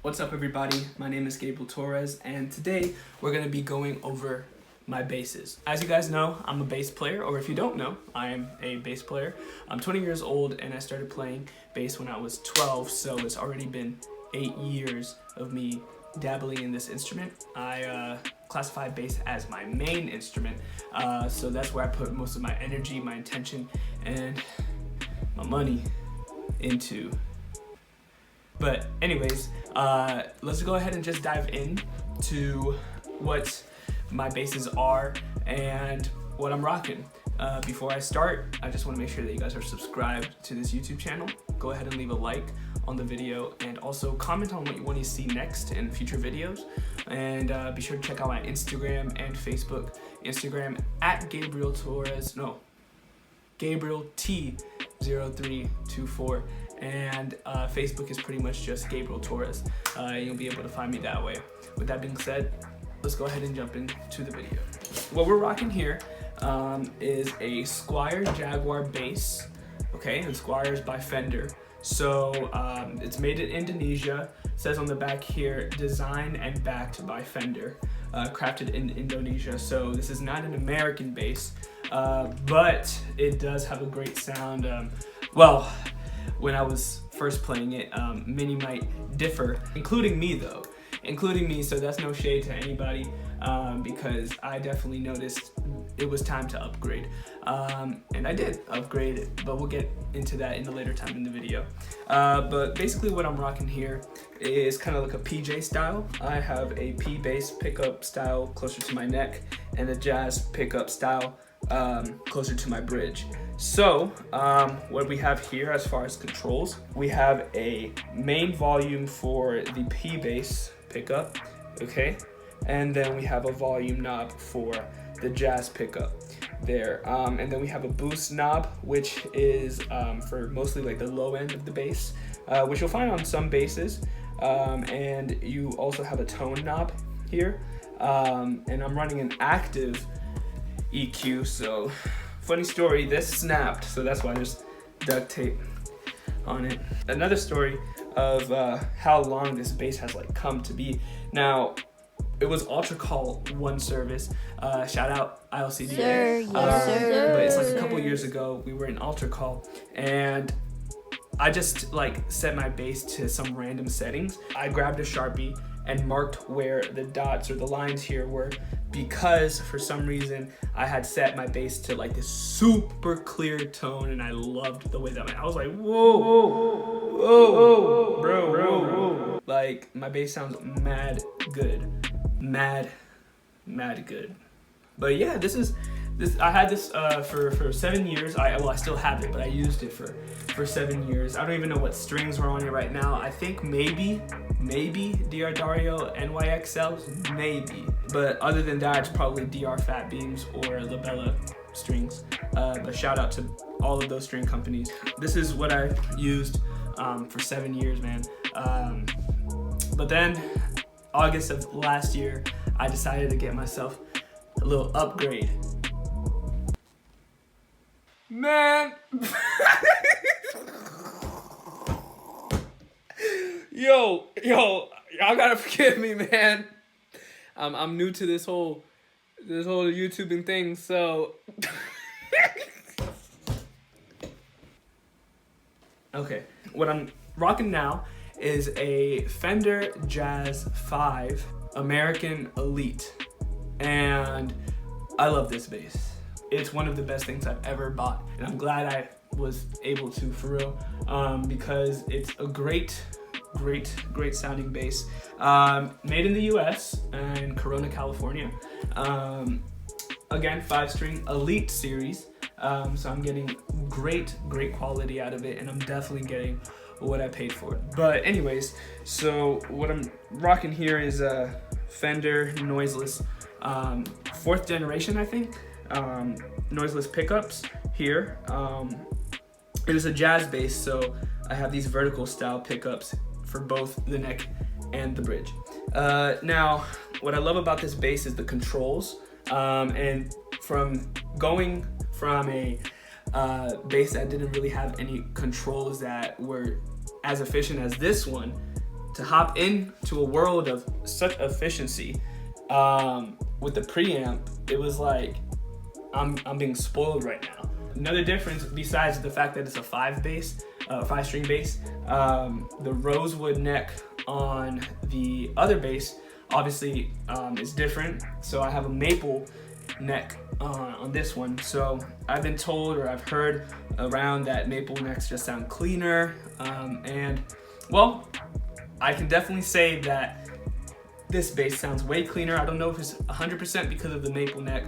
What's up everybody, my name is Gabriel Torres and today we're going to be going over my basses. As you guys know, I'm a bass player, or if you don't know, I am a bass player. I'm 20 years old and I started playing bass when I was 12, so it's already been 8 years of me dabbling in this instrument. I classify bass as my main instrument, so that's where I put most of my energy, my intention, and my money into. But anyways, let's go ahead and just dive in to what my basses are and what I'm rocking. Before I start, I just want to make sure that you guys are subscribed to this YouTube channel. Go ahead and leave a like on the video and also comment on what you want to see next in future videos. And be sure to check out my Instagram and Facebook. Instagram at Gabriel Torres, no, Gabriel T0324. And Facebook is pretty much just Gabriel Torres. You'll be able to find me that way. With that being said, let's go ahead and jump into the video. What we're rocking here is a Squier Jaguar bass, okay, and Squier is by Fender. So it's made in Indonesia. It says on the back here, designed and backed by Fender, crafted in Indonesia. So this is not an American bass, but it does have a great sound. Well, when I was first playing it, many might differ, including me though. Including me, so that's no shade to anybody, because I definitely noticed it was time to upgrade. And I did upgrade it, but we'll get into that in a later time in the video. But basically what I'm rocking here is kind of like a PJ style. I have a P bass pickup style closer to my neck and a jazz pickup style closer to my bridge. So what we have here as far as controls, we have a main volume for the P bass pickup, okay, and then we have a volume knob for the jazz pickup there, and then we have a boost knob, which is for mostly like the low end of the bass, which you'll find on some basses, and you also have a tone knob here, and I'm running an active EQ. So funny story, this snapped, so that's why there's duct tape on it. Another story of how long this bass has like come to be. Now, it was Ultra Call one service. Shout out ILCD. Sir, yes, sir. But it's like a couple years ago, we were in Ultra Call, and I just like set my bass to some random settings. I grabbed a Sharpie and marked where the dots or the lines here were, because for some reason I had set my bass to like this super clear tone, and I loved the way that went. I was like, whoa, whoa, bro. Like my bass sounds mad good, mad good. But yeah, this. I had this for 7 years. I still have it, but I used it for 7 years. I don't even know what strings were on it right now. I think maybe DR Dario NYXLs, maybe. But other than that, it's probably DR Fat Beams or Labella strings. But shout out to all of those string companies. This is what I used for 7 years, man. But then August of last year, I decided to get myself a little upgrade. Man, yo, y'all gotta forgive me, man. I'm new to this whole YouTubing thing, so okay. What I'm rocking now is a Fender Jazz 5 American Elite, and I love this bass. It's one of the best things I've ever bought, and I'm glad I was able to, for real, because it's a great sounding bass, made in the US in Corona, California. Again, 5-string Elite series, so I'm getting great quality out of it, and I'm definitely getting what I paid for it. But anyways, so what I'm rocking here is a Fender noiseless 4th generation, I think. Noiseless pickups here. It is a jazz bass, so I have these vertical style pickups for both the neck and the bridge. Now, what I love about this bass is the controls, and from going from a bass that didn't really have any controls that were as efficient as this one to hop into a world of such efficiency with the preamp, it was like I'm being spoiled right now. Another difference, besides the fact that it's a 5-string bass, the rosewood neck on the other bass obviously is different. So I have a maple neck on this one. So I've been told, or I've heard around, that maple necks just sound cleaner. And well, I can definitely say that this bass sounds way cleaner. I don't know if it's 100% because of the maple neck.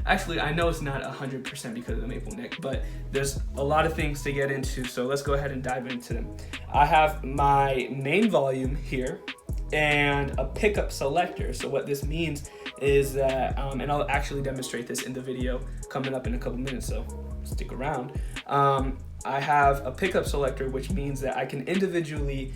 Actually, I know it's not 100% because of the maple neck, but there's a lot of things to get into, so let's go ahead and dive into them. I have my main volume here and a pickup selector. So what this means is that, and I'll actually demonstrate this in the video coming up in a couple minutes, so stick around. I have a pickup selector, which means that I can individually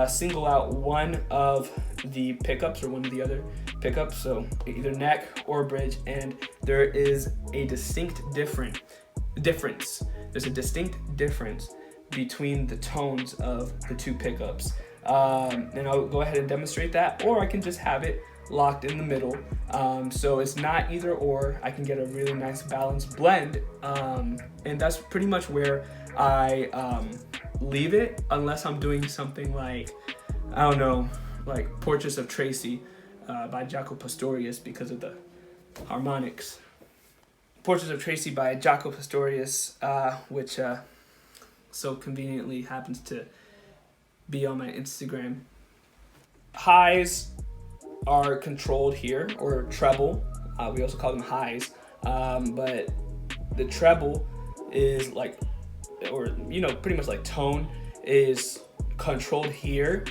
single out one of the pickups or one of the other pickups, so either neck or bridge, and there is a distinct difference. There's a distinct difference between the tones of the two pickups. And I'll go ahead and demonstrate that, or I can just have it locked in the middle. So it's not either or. I can get a really nice balanced blend, and that's pretty much where I leave it, unless I'm doing something like, I don't know, like Portraits of Tracy by Jaco Pastorius, because of the harmonics. Portraits of Tracy by Jaco Pastorius, which so conveniently happens to be on my Instagram. Highs are controlled here, or treble. We also call them highs, but the treble is like, or pretty much like tone is controlled here,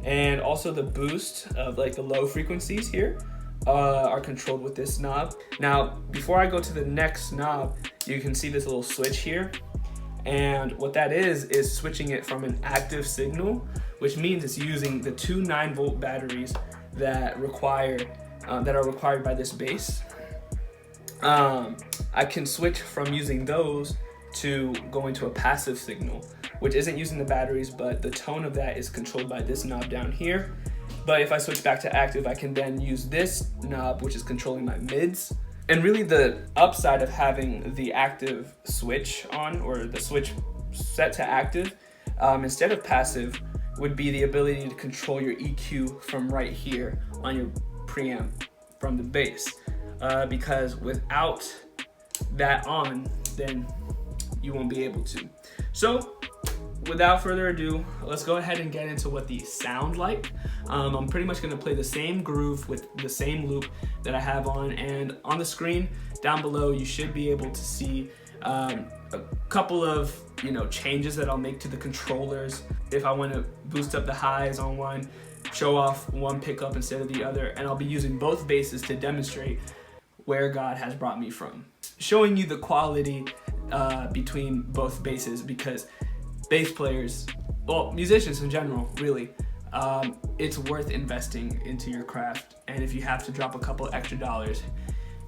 and also the boost of like the low frequencies here are controlled with this knob. Now, before I go to the next knob, you can see this little switch here, and what that is switching it from an active signal, which means it's using the two 9-volt batteries that are required by this bass. I can switch from using those to going to a passive signal, which isn't using the batteries, but the tone of that is controlled by this knob down here. But if I switch back to active, I can then use this knob, which is controlling my mids. And really the upside of having the active switch on, or the switch set to active instead of passive, would be the ability to control your EQ from right here on your preamp from the bass. Because without that on, then you won't be able to. So without further ado, let's go ahead and get into what these sound like. I'm pretty much gonna play the same groove with the same loop that I have on, and on the screen down below you should be able to see a couple of changes that I'll make to the controllers. If I want to boost up the highs on one, show off one pickup instead of the other, and I'll be using both basses to demonstrate where God has brought me from. Showing you the quality between both basses, because bass players, well, musicians in general, really, it's worth investing into your craft. And if you have to drop a couple extra dollars,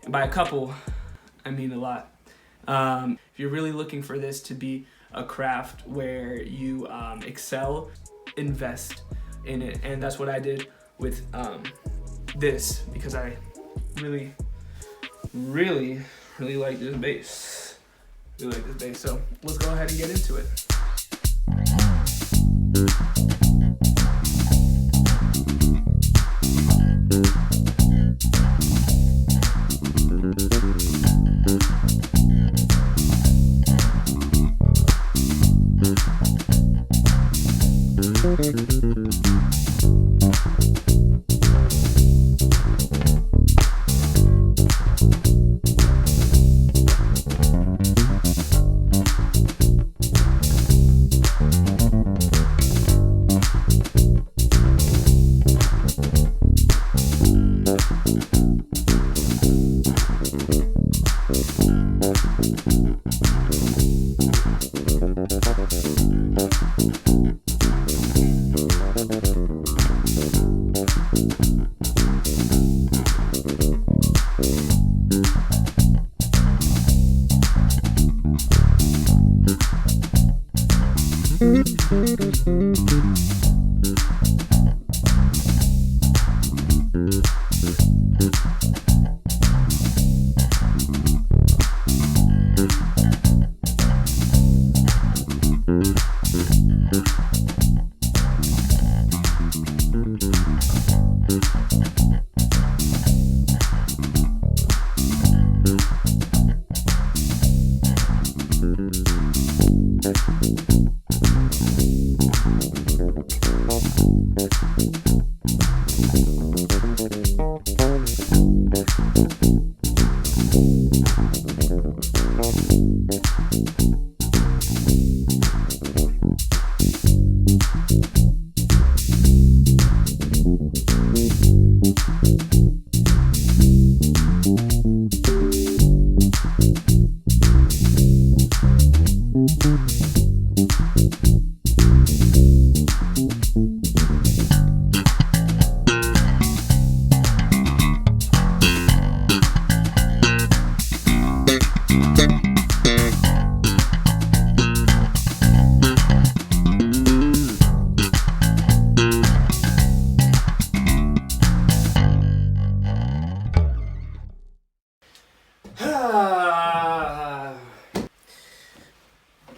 and by a couple, I mean a lot. If you're really looking for this to be a craft where you excel, invest in it. And that's what I did with this, because I really like this bass. Really like this bass. So let's go ahead and get into it.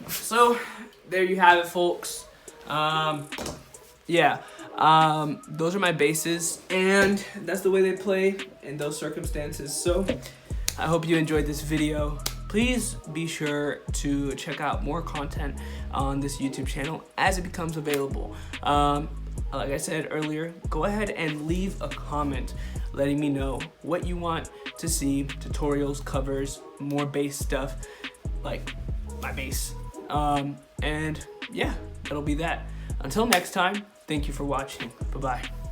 So there you have it, folks. Yeah, those are my basses, and that's the way they play in those circumstances. So I hope you enjoyed this video. Please be sure to check out more content on this YouTube channel as it becomes available. Like I said earlier, go ahead and leave a comment letting me know what you want to see, tutorials, covers, more bass stuff, like my bass. And yeah, that'll be that. Until next time, thank you for watching. Bye-bye.